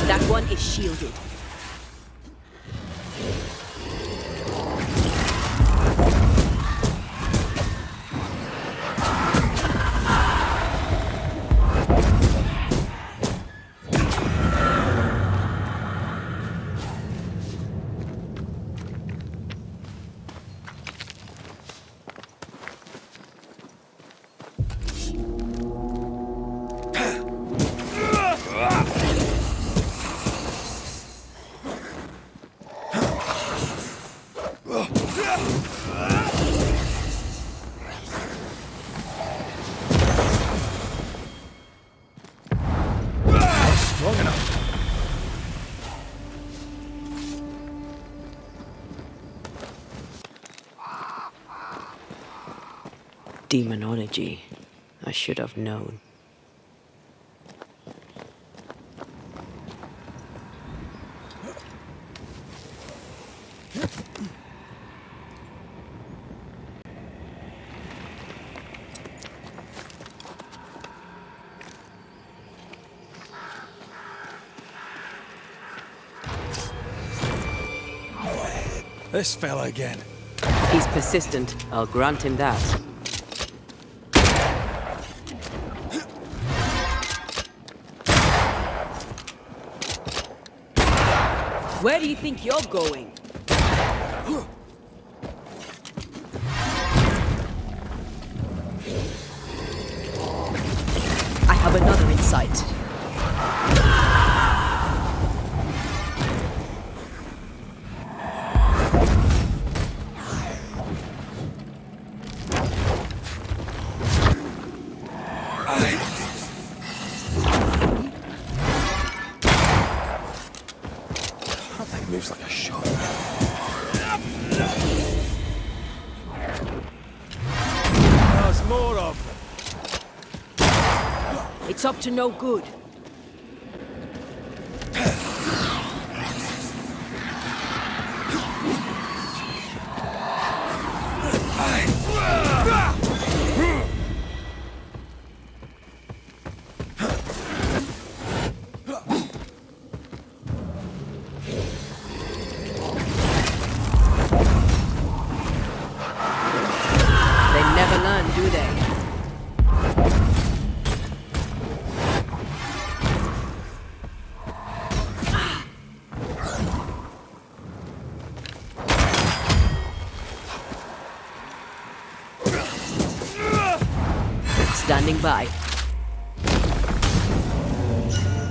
That one is shielded. Demonology. I should have known. This fella again. He's persistent, I'll grant him that. Where do you think you're going? I have another in sight. Moves like a shot. There's more of them. It's up to no good. Do they? Standing by.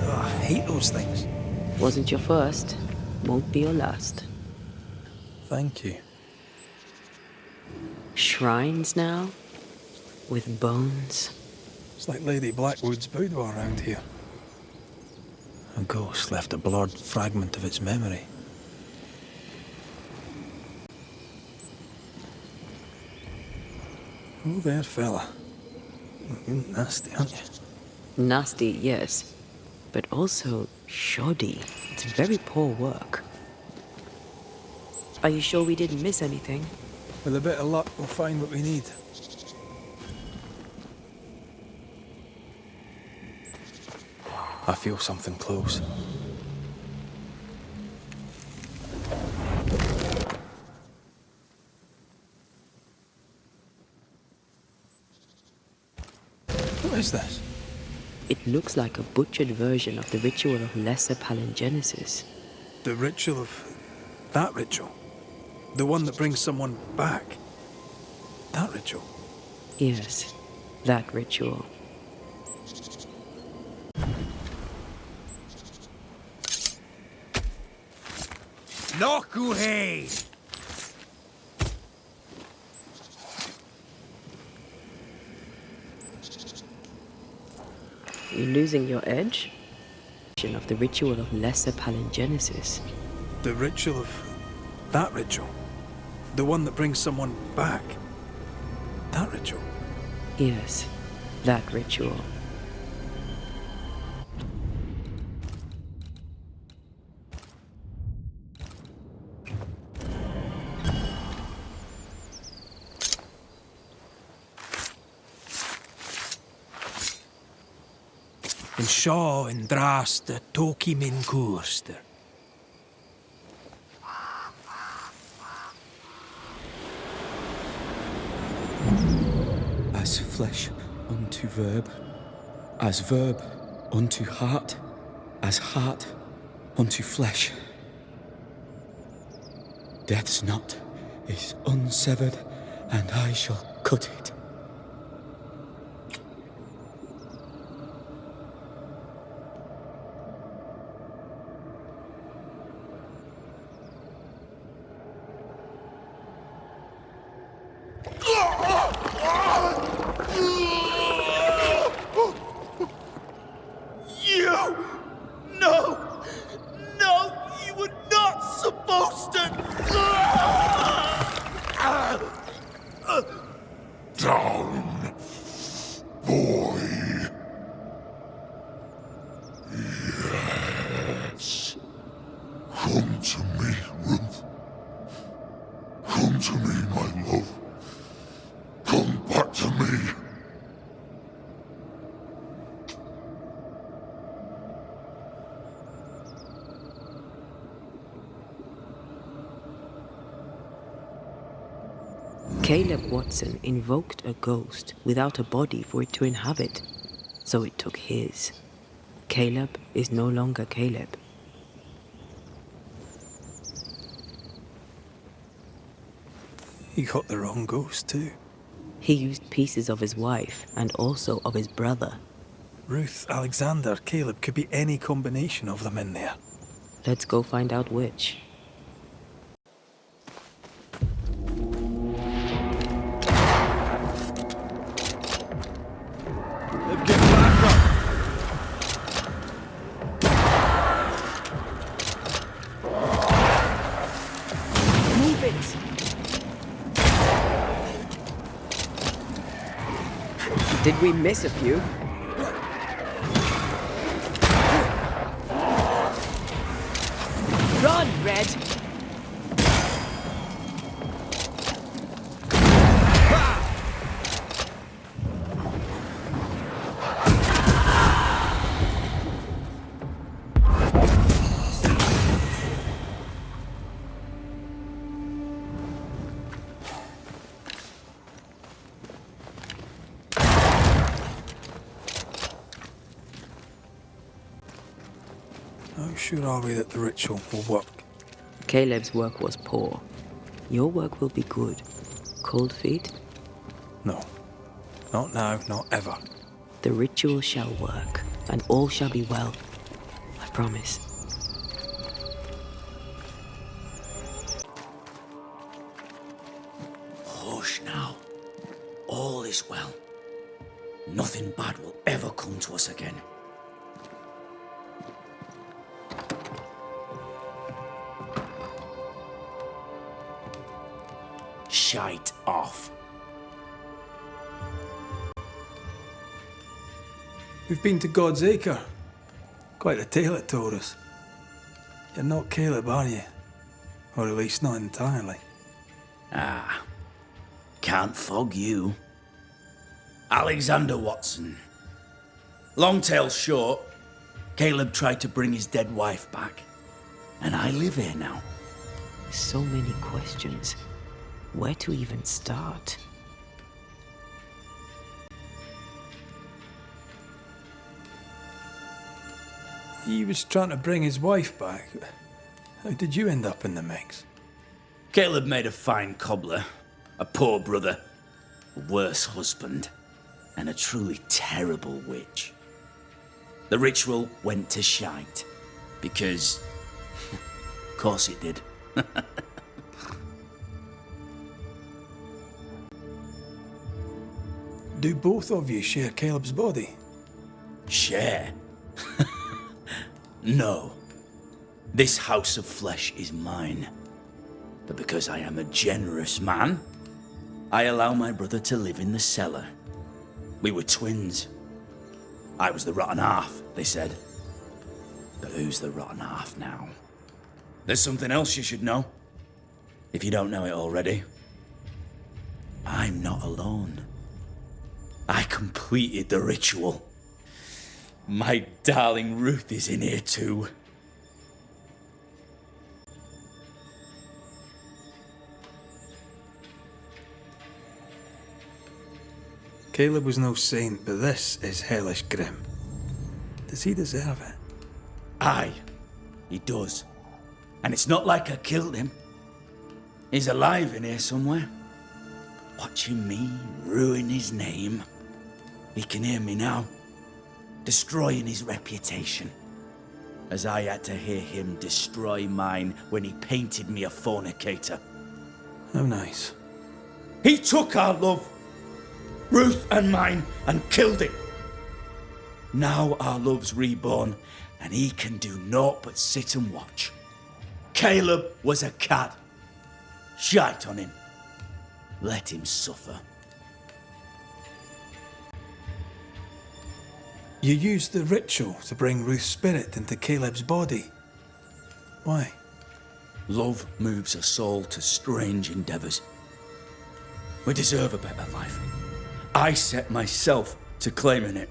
Oh, I hate those things. Wasn't your first, won't be your last. Thank you. Shrines now? With bones? It's like Lady Blackwood's boudoir around here. A ghost left a blurred fragment of its memory. Oh there, fella. You're nasty, aren't you? Nasty, yes. But also shoddy. It's very poor work. Are you sure we didn't miss anything? With a bit of luck, we'll find what we need. I feel something close. What is this? It looks like a butchered version of the ritual of Lesser Palingenesis. The ritual of... that ritual? The one that brings someone back? That ritual? Yes, that ritual. Nokuhei! You're losing your edge? Of the ritual of Lesser Palingenesis. The ritual of... that ritual? The one that brings someone back? That ritual? Yes, that ritual. and Shaw and Drast the Toki Min Kurster. As flesh unto verb, as verb unto heart, as heart unto flesh. Death's knot is unsevered, and I shall cut it. Down, boy. Yes. Come to me, Ruth. Come to me, my love. Come back to me. Caleb Watson invoked a ghost without a body for it to inhabit, so it took his. Caleb is no longer Caleb. He got the wrong ghost too. He used pieces of his wife and also of his brother. Ruth, Alexander, Caleb could be any combination of them in there. Let's go find out which. Move it! Did we miss a few? Run, Red! How sure are we that the ritual will work? Caleb's work was poor. Your work will be good. Cold feet? No. Not now, not ever. The ritual shall work, and all shall be well. I promise. Hush now. All is well. Nothing bad will ever come to us again. Shite off. We've been to God's Acre. Quite a tale it told us. You're not Caleb, are you? Or at least not entirely. Ah, can't fog you. Alexander Watson. Long tale short, Caleb tried to bring his dead wife back. And I live here now. So many questions. Where to even start? He was trying to bring his wife back. How did you end up in the mix? Caleb made a fine cobbler, a poor brother, a worse husband, and a truly terrible witch. The ritual went to shite, because, of course it did. Do both of you share Caleb's body? Share? No. This house of flesh is mine. But because I am a generous man, I allow my brother to live in the cellar. We were twins. I was the rotten half, they said. But who's the rotten half now? There's something else you should know. If you don't know it already. I'm not alone. I completed the ritual. My darling Ruth is in here too. Caleb was no saint, but this is hellish grim. Does he deserve it? Aye, he does. And it's not like I killed him. He's alive in here somewhere, watching me ruin his name. He can hear me now, destroying his reputation, as I had to hear him destroy mine when he painted me a fornicator. How nice. He took our love, Ruth and mine, and killed it. Now our love's reborn, and he can do naught but sit and watch. Caleb was a cad. Shite on him. Let him suffer. You used the ritual to bring Ruth's spirit into Caleb's body. Why? Love moves a soul to strange endeavours. We deserve a better life. I set myself to claiming it.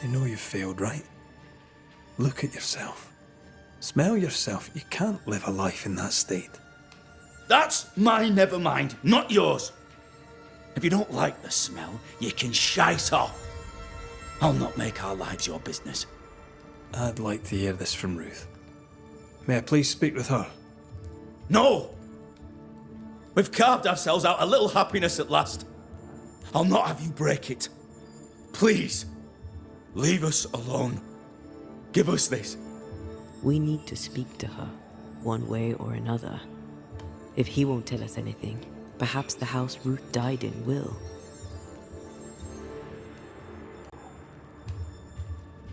You know you've failed, right? Look at yourself. Smell yourself. You can't live a life in that state. That's my never mind, not yours. If you don't like the smell, you can shite off. I'll not make our lives your business. I'd like to hear this from Ruth. May I please speak with her? No! We've carved ourselves out a little happiness at last. I'll not have you break it. Please, leave us alone. Give us this. We need to speak to her, one way or another. If he won't tell us anything, perhaps the house Ruth died in will.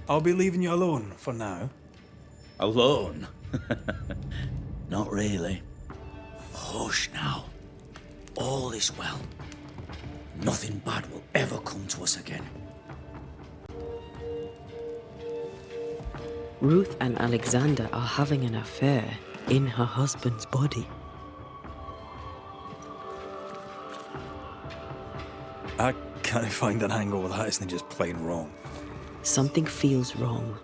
I'll be leaving you alone for now. Alone? Not really. Hush now. All is well. Nothing bad will ever come to us again. Ruth and Alexander are having an affair in her husband's body. I can't find an angle that isn't just plain wrong. Something feels wrong.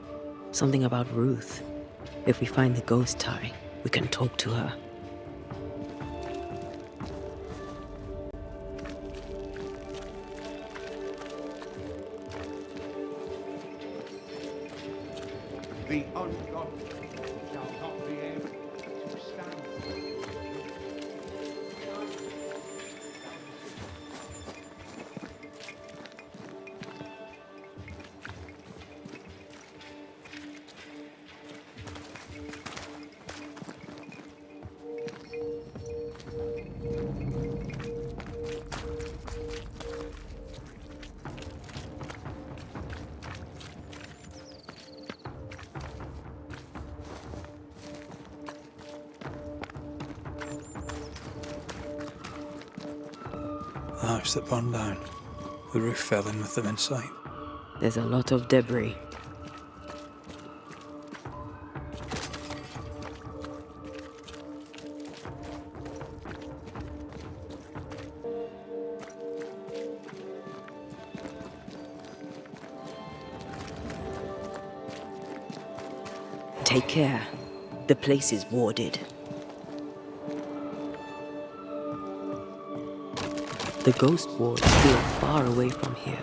Something about Ruth. If we find the ghost tie, we can talk to her. The ungodly shall not be able to stand. The house that burned down. The roof fell in with them inside. There's a lot of debris. Take care. The place is warded. The ghost wards feel far away from here.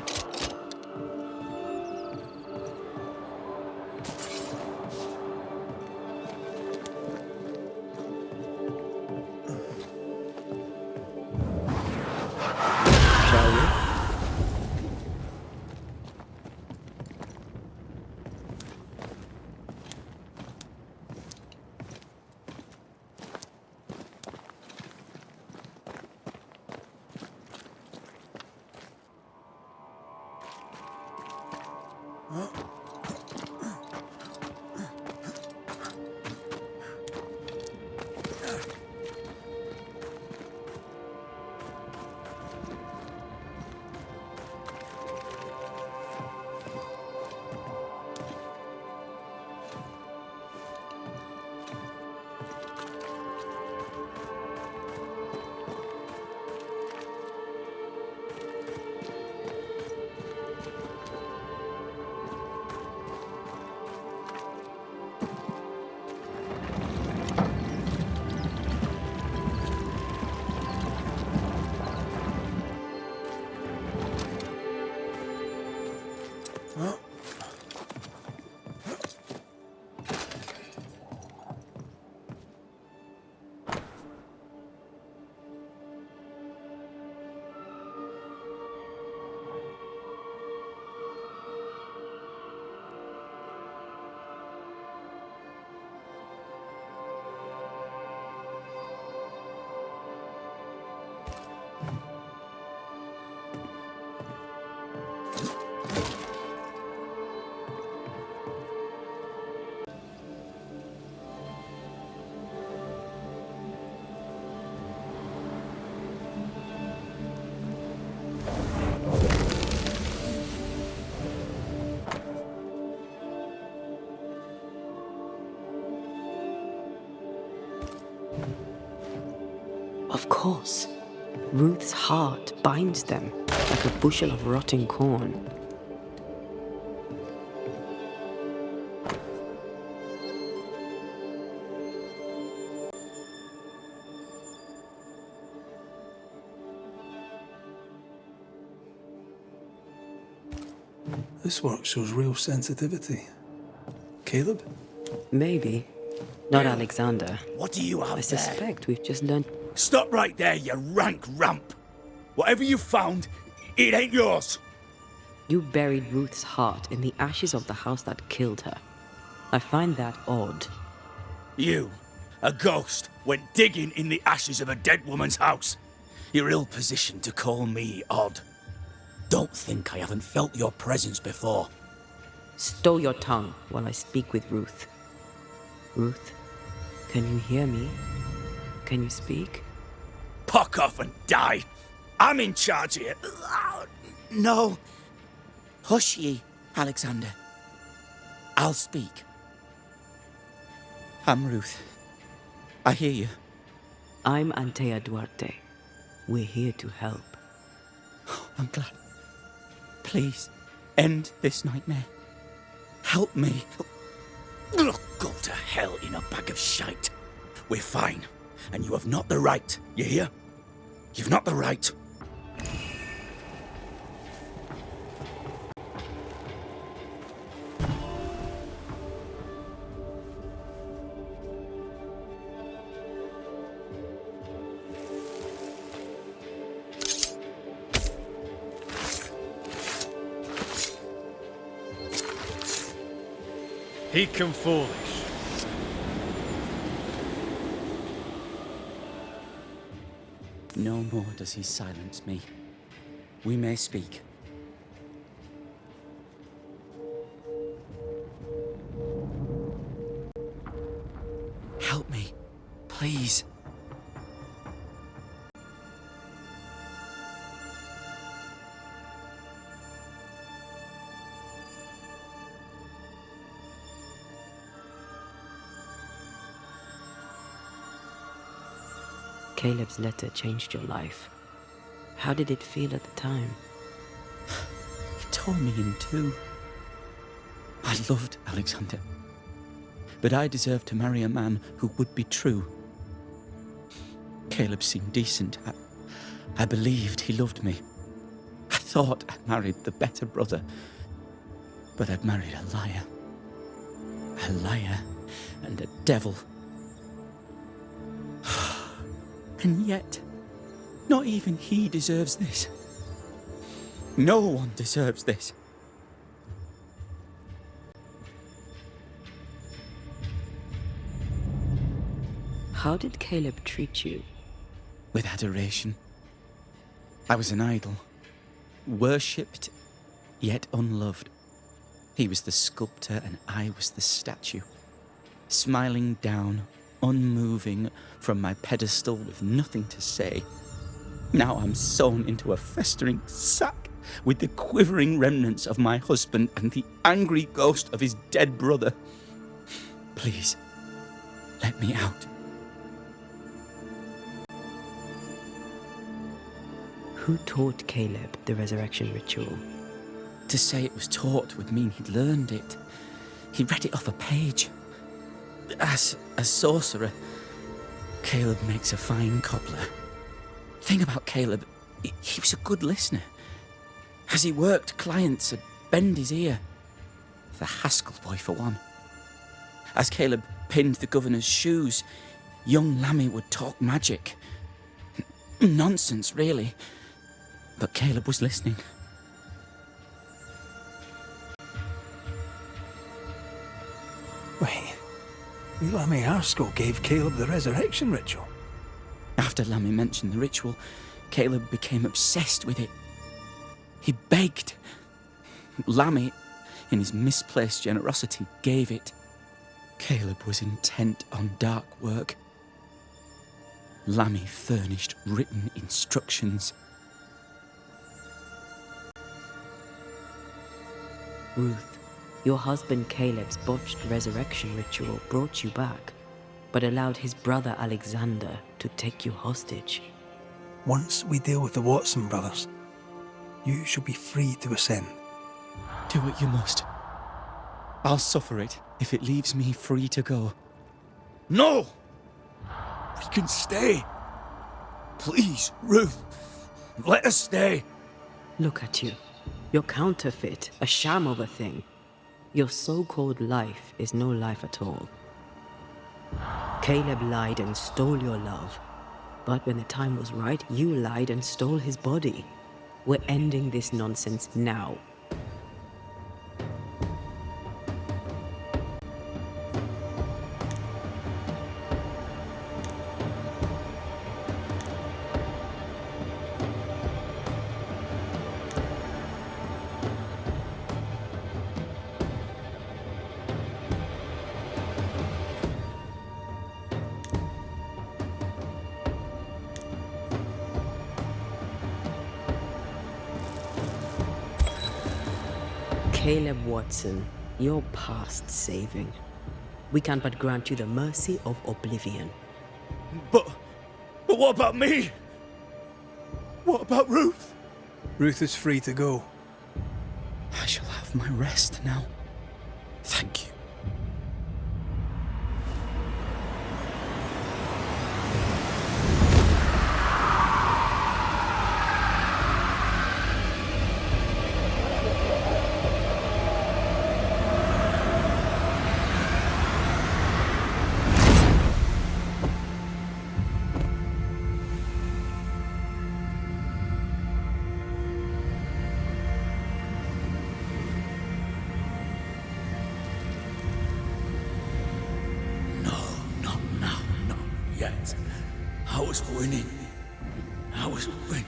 Shall we? Of course. Ruth's heart binds them like a bushel of rotting corn. This work shows real sensitivity. Caleb? Maybe. Not Alexander. What do you have I there? suspect we've just learned. Stop right there, you rank ramp. Whatever you found, it ain't yours. You buried Ruth's heart in the ashes of the house that killed her. I find that odd. You, a ghost, went digging in the ashes of a dead woman's house. You're ill-positioned to call me odd. Don't think I haven't felt your presence before. Stow your tongue while I speak with Ruth. Ruth, can you hear me? Can you speak? Puck off and die. I'm in charge here. No. Hush ye, Alexander. I'll speak. I'm Ruth. I hear you. I'm Antea Duarte. We're here to help. I'm glad. Please, end this nightmare. Help me. Ugh, go to hell in a bag of shite. We're fine, and you have not the right. You hear? You've not the right. He come foolish. No more does he silence me. We may speak. Help me, please. Caleb's letter changed your life. How did it feel at the time? It tore me in two. I loved Alexander, but I deserved to marry a man who would be true. Caleb seemed decent. I believed he loved me. I thought I'd married the better brother, but I'd married a liar. A liar and a devil. And yet, not even he deserves this. No one deserves this. How did Caleb treat you? With adoration. I was an idol, worshipped, yet unloved. He was the sculptor and I was the statue, smiling down, unmoving from my pedestal with nothing to say. Now I'm sewn into a festering sack with the quivering remnants of my husband and the angry ghost of his dead brother. Please, let me out. Who taught Caleb the resurrection ritual? To say it was taught would mean he'd learned it. He read it off a page. As a sorcerer, Caleb makes a fine cobbler. Thing about Caleb, he was a good listener. As he worked, clients would bend his ear. The Haskell boy, for one. As Caleb pinned the governor's shoes, young Lammy would talk magic. Nonsense, really. But Caleb was listening. Wait. Lammy Haskell gave Caleb the resurrection ritual. After Lammy mentioned the ritual, Caleb became obsessed with it. He begged. Lammy, in his misplaced generosity, gave it. Caleb was intent on dark work. Lammy furnished written instructions. Ruth, your husband Caleb's botched resurrection ritual brought you back. but allowed his brother Alexander to take you hostage. Once we deal with the Watson brothers, you shall be free to ascend. Do what you must. I'll suffer it if it leaves me free to go. No! We can stay. Please, Ruth. Let us stay. Look at you. You're counterfeit, a sham of a thing. Your so-called life is no life at all. Caleb lied and stole your love. But when the time was right, you lied and stole his body. We're ending this nonsense now. Caleb Watson, you're past saving. We can but grant you the mercy of oblivion. But what about me? What about Ruth? Ruth is free to go. I shall have my rest now. Thank you. Yet. I was winning. I was winning.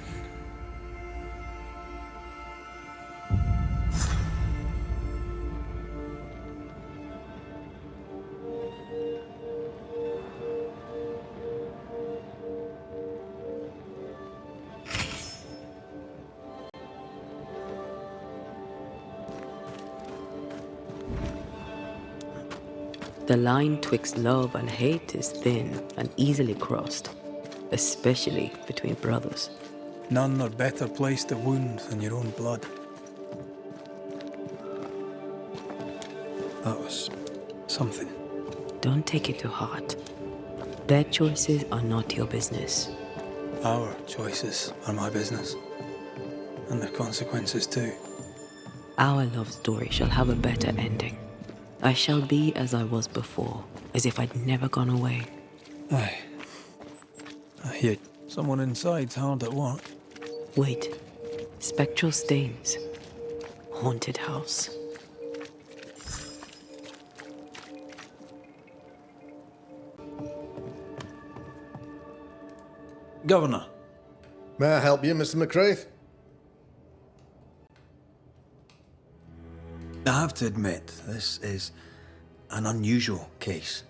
The line twixt love and hate is thin and easily crossed, especially between brothers. None are better placed to wound than your own blood. That was something. Don't take it to heart. Their choices are not your business. Our choices are my business. And their consequences too. Our love story shall have a better ending. I shall be as I was before, as if I'd never gone away. Aye. I hear someone inside's hard at work. Wait. Spectral stains. Haunted house. Governor. May I help you, Mr. McCraith? I have to admit, this is an unusual case.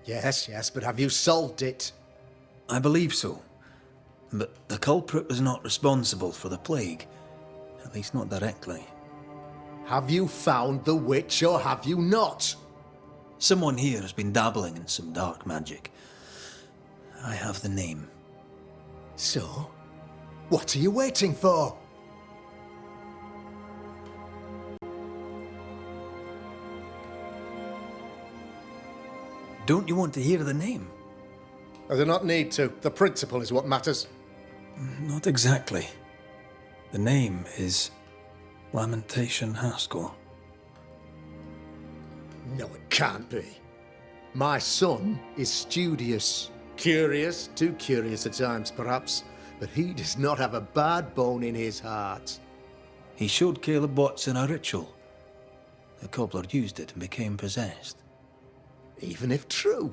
Yes, but have you solved it? I believe so. But the culprit was not responsible for the plague. At least not directly. Have you found the witch or have you not? Someone here has been dabbling in some dark magic. I have the name. So, what are you waiting for? Don't you want to hear the name? I do not need to. The principle is what matters. Not exactly. The name is Lamentation Haskell. No, it can't be. My son is studious. Curious, too curious at times perhaps, but he does not have a bad bone in his heart. He showed Caleb Watson a ritual. The cobbler used it and became possessed. Even if true,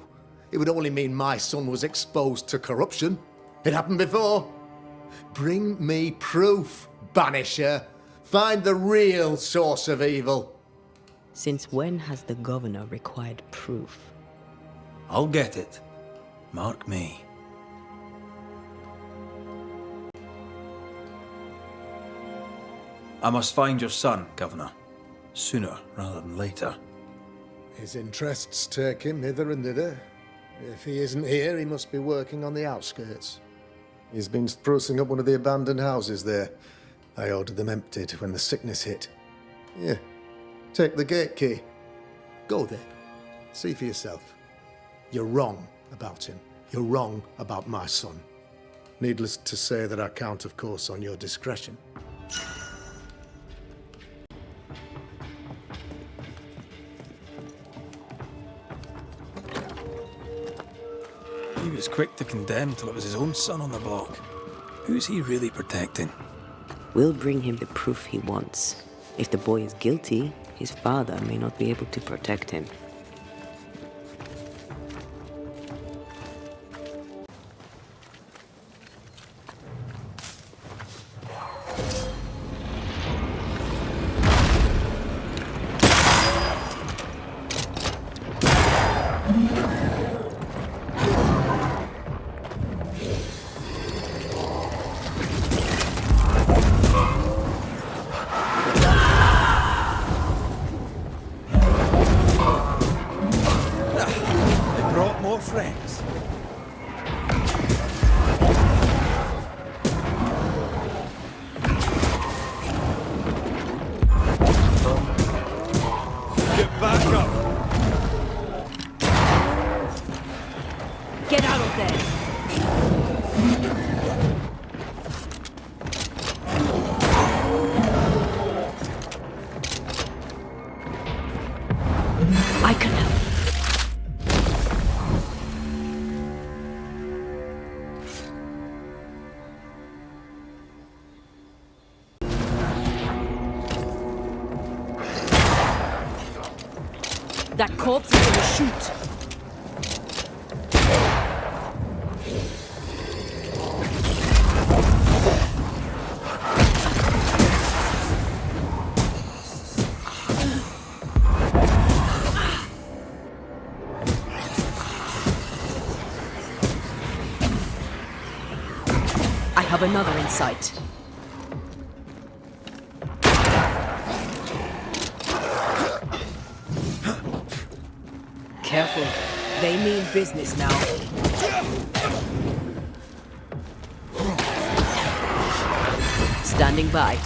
it would only mean my son was exposed to corruption. It happened before. Bring me proof, Banisher. Find the real source of evil. Since when has the governor required proof? I'll get it. Mark me. I must find your son, Governor. Sooner rather than later. His interests take him hither and thither. If he isn't here, he must be working on the outskirts. He's been sprucing up one of the abandoned houses there. I ordered them emptied when the sickness hit. Here, take the gate key. Go there. See for yourself. You're wrong about him. You're wrong about my son. Needless to say that I count, of course, on your discretion. He was quick to condemn till it was his own son on the block. Who's he really protecting? We'll bring him the proof he wants. If the boy is guilty, his father may not be able to protect him. Friends. Get back up! Get out of there! I can help. That corpse is gonna shoot. I have another in sight. Careful. They mean business now. Standing by.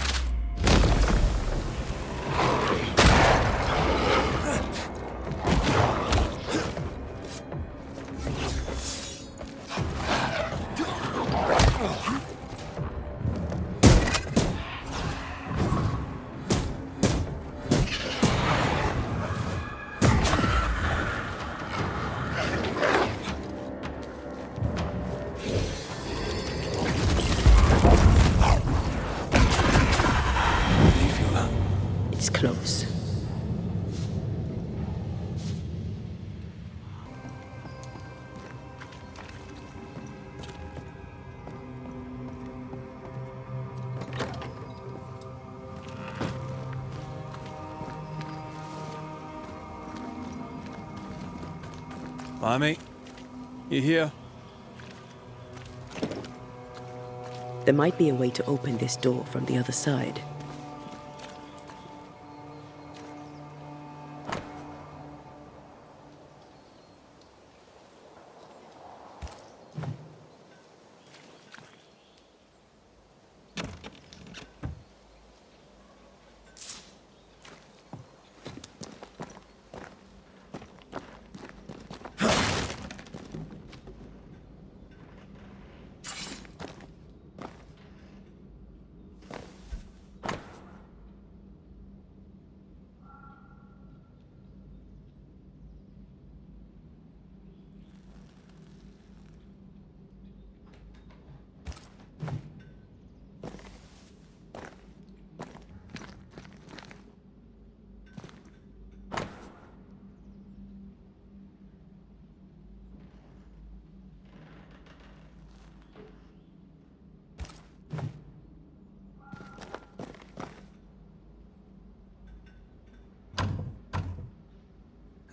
It's close. Lammy, you here? There might be a way to open this door from the other side.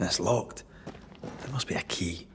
It's locked. There must be a key.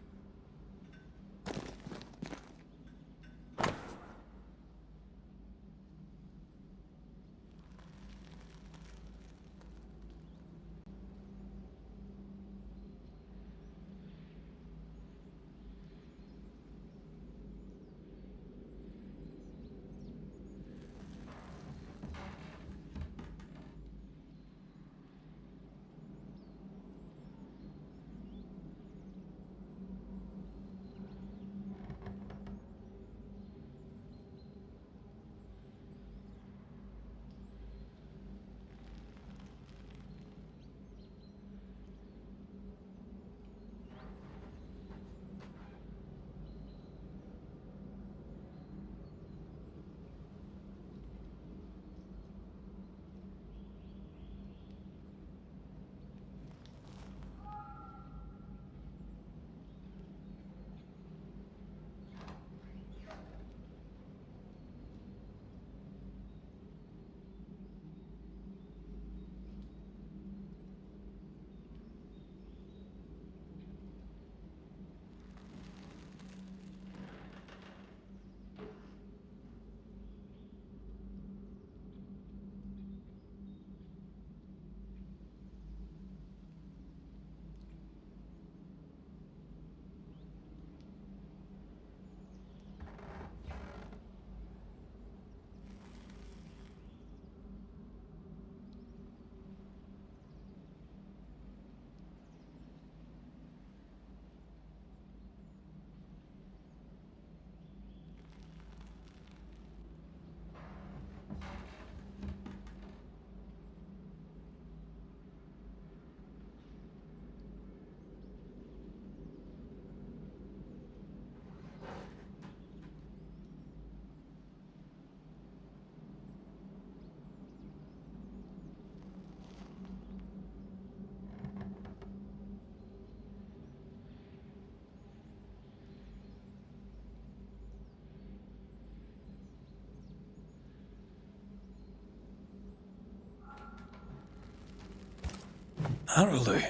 Harrowloo.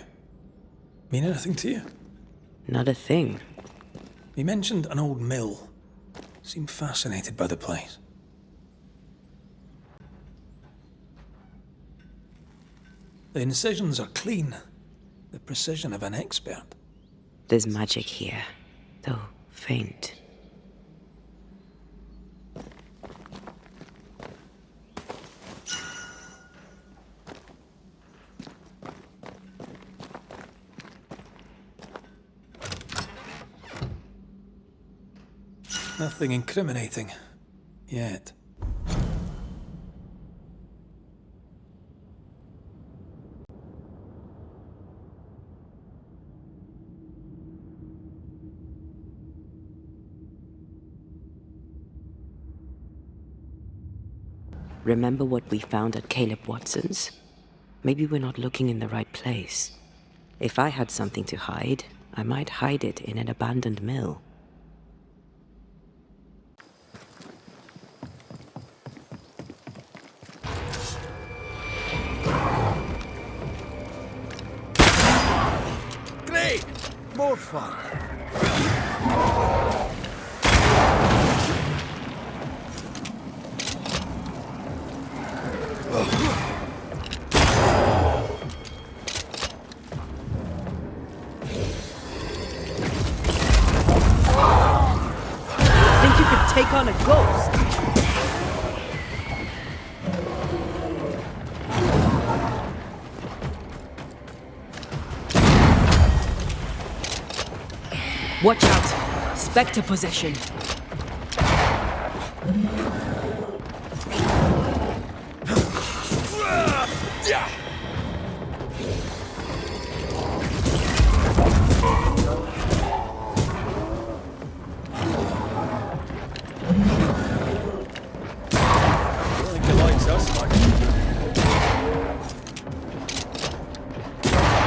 Mean anything to you? Not a thing. He mentioned an old mill. Seemed fascinated by the place. The incisions are clean. The precision of an expert. There's magic here, though faint. Nothing incriminating. Yet. Remember what we found at Caleb Watson's? Maybe we're not looking in the right place. If I had something to hide, I might hide it in an abandoned mill. Great! More fun. Think you could take on a ghost? Watch out! Spectre possession!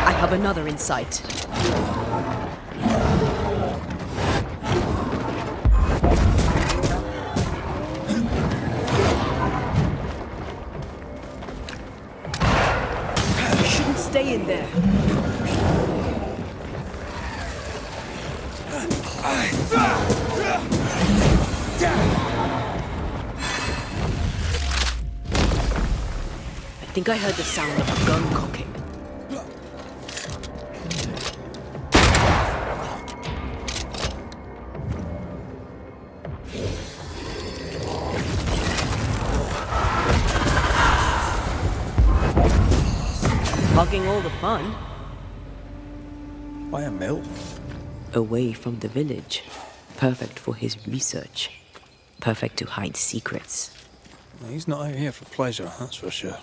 I have another in sight. You shouldn't stay in there. I think I heard the sound of a gun cocking. Hogging all the fun. Why a mill? Away from the village. Perfect for his research. Perfect to hide secrets. He's not out here for pleasure, that's for sure.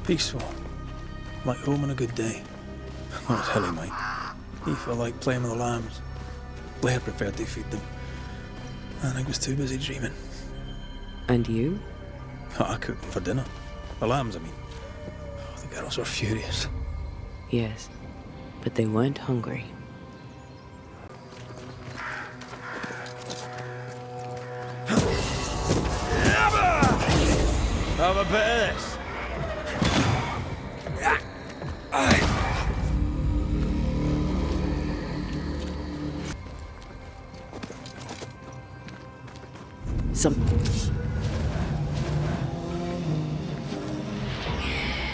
Peaceful. Like home on a good day. Well, it's hilly, mate. He felt like playing with the lambs. Blair preferred to feed them. And I was too busy dreaming. And you? I cooked them for dinner. The lambs, I mean. Oh, the girls were furious. Yes, but they weren't hungry. Have a bit of this.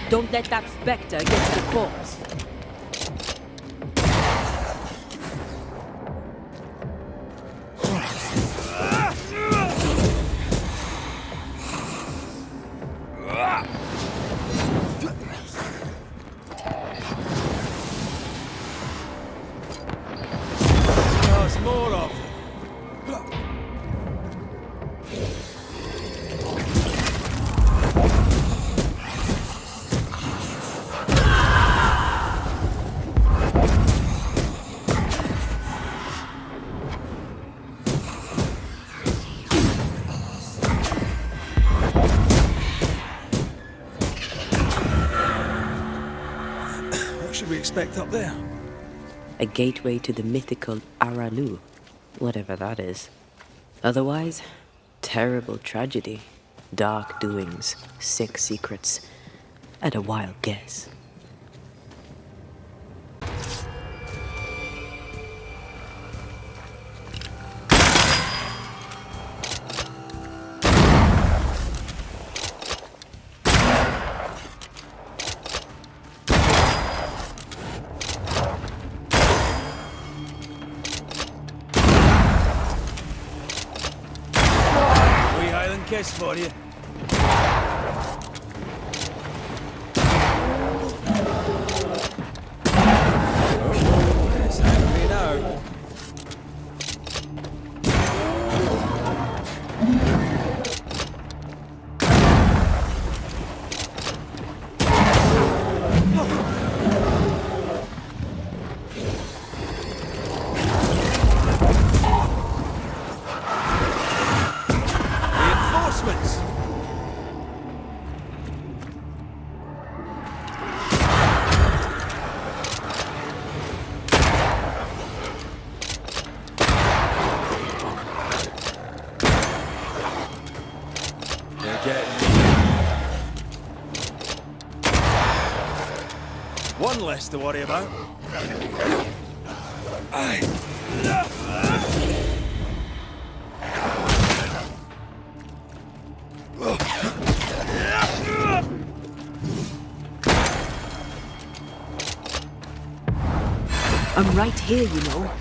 Don't let that spectre get to the corpse. There's more of them. should we expect up there? A gateway to the mythical Aralu, whatever that is. Otherwise, terrible tragedy, dark doings, sick secrets, at a wild guess. Kiss for you. Yes, how do we know? One less to worry about. I'm right here, you know.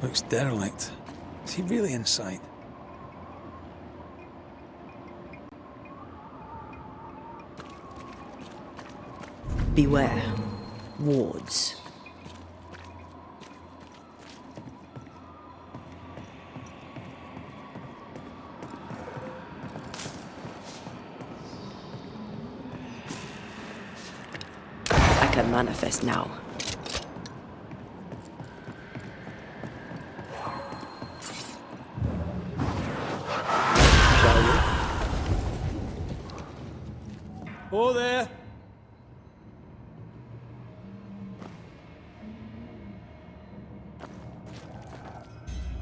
Looks derelict. Is he really inside? Beware. Wards. I can manifest now. Oh, there.